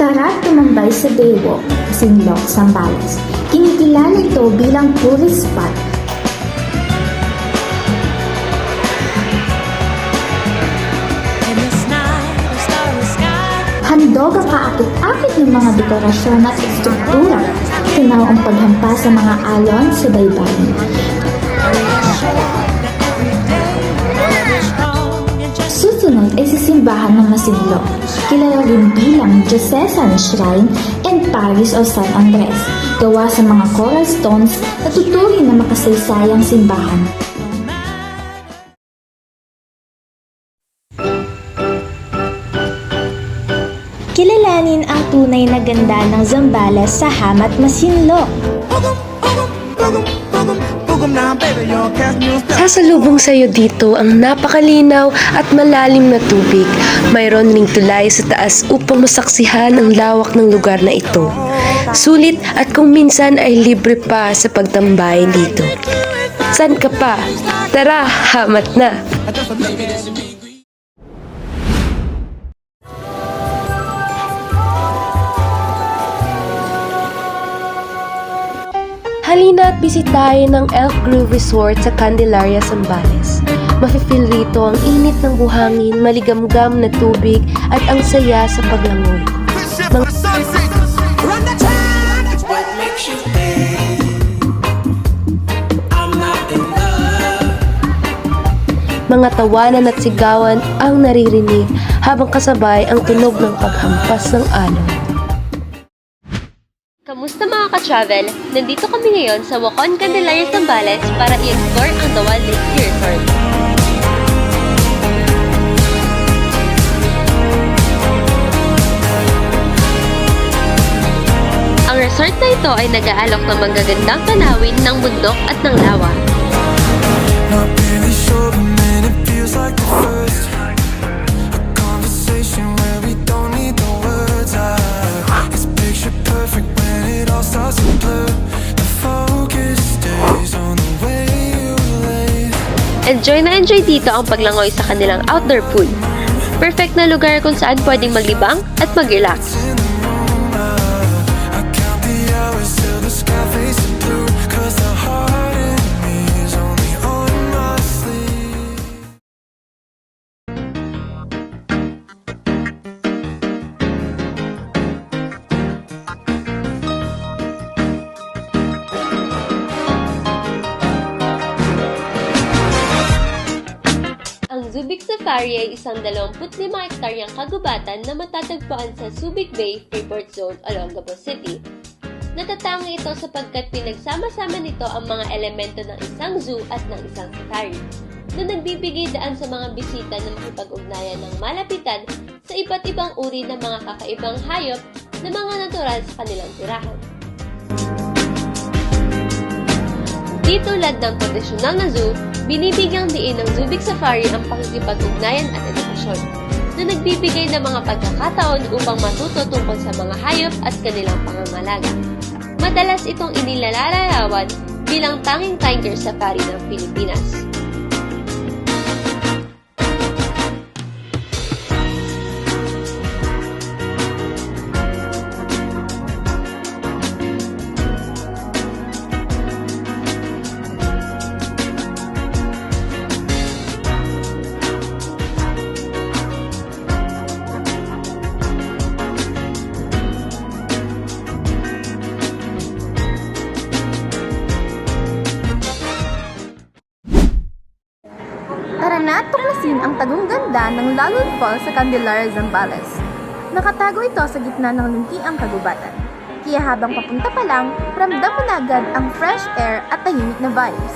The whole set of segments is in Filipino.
Masarap tumambay sa Baywalk, Sinloc, Zambales. Kinikilala ito bilang tourist spot. Handog ang kaakit-akit ng mga dekorasyon at struktura. Tunaw ang paghampas sa mga alon sa baybayin. Susunod ay sa simbahan ng Masinloc, kilala rin bilang Diocesan Shrine and Parish of San Andres, gawa sa mga coral stones na tuturing na makasaysayang simbahan. Kilalanin ang tunay na ganda ng Zambales sa Hamat Masinloc. Sasalubong sa iyo dito ang napakalinaw at malalim na tubig. Mayroon ring tulay sa taas upang masaksihan ang lawak ng lugar na ito. Sulit at kung minsan ay libre pa sa pagtambay dito. San ka pa? Tara, hamat na! Halina at bisitahin ng Elk Grove Resort sa Candelaria, Zambales. Mafe-feel rito ang init ng buhangin, maligamgam na tubig at ang saya sa paglangoy. Mga tawanan at sigawan ang naririnig habang kasabay ang tunog ng paghampas ng alon. Kamusta mga ka-travel? Nandito kami ngayon sa Wacon, Candelaria, Zambales para i-explore ang Dawal Lake Ski Resort. Ang resort na ito ay nag-aalok ng magagandang tanawin ng bundok at ng lawa. Enjoy na enjoy dito ang paglangoy sa kanilang outdoor pool. Perfect na lugar kung saan pwedeng maglibang at mag-relax. Ang Subic Safari ay isang 25 hektaryang kagubatan na matatagpuan sa Subic Bay, Freeport Zone, Olongapo City. Natatangi ito sapagkat pinagsama-sama nito ang mga elemento ng isang zoo at ng isang safari, na nagbibigay daan sa mga bisita na makipag-ugnayan ng malapitan sa iba't ibang uri ng mga kakaibang hayop na mga natural sa kanilang tirahan. Di tulad ng tradisyonal na zoo, binibigyang diin ng Subic Safari ang pakikipag-ugnayan at edukasyon, na nagbibigay ng mga pagkakataon upang matuto tungkol sa mga hayop at kanilang pangangalaga. Madalas itong inilalarawan bilang tanging tiger safari ng Pilipinas. Tara na at tuklasin ang tagong ganda ng Lalun Falls sa Candelaria, Zambales. Nakatago ito sa gitna ng lungkiang kagubatan. Kaya habang papunta pa lang, ramdam mo na agad ang fresh air at tahimik na vibes.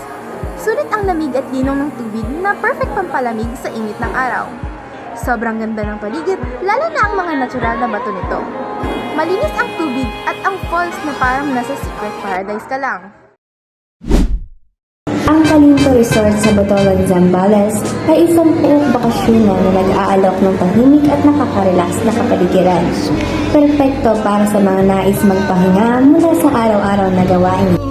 Sulit ang lamig at linaw ng tubig na perfect pampalamig sa init ng araw. Sobrang ganda ng paligid, lalo na ang mga natural na bato nito. Malinis ang tubig at ang falls na parang nasa secret paradise ka lang. Ang Calinto Resort sa Botolan, Zambales ay isang puok bakasyonan na nag-aalok ng tahimik at nakaka-relax na kapaligiran. Perpekto para sa mga nais magpahinga mula sa araw-araw na gawain.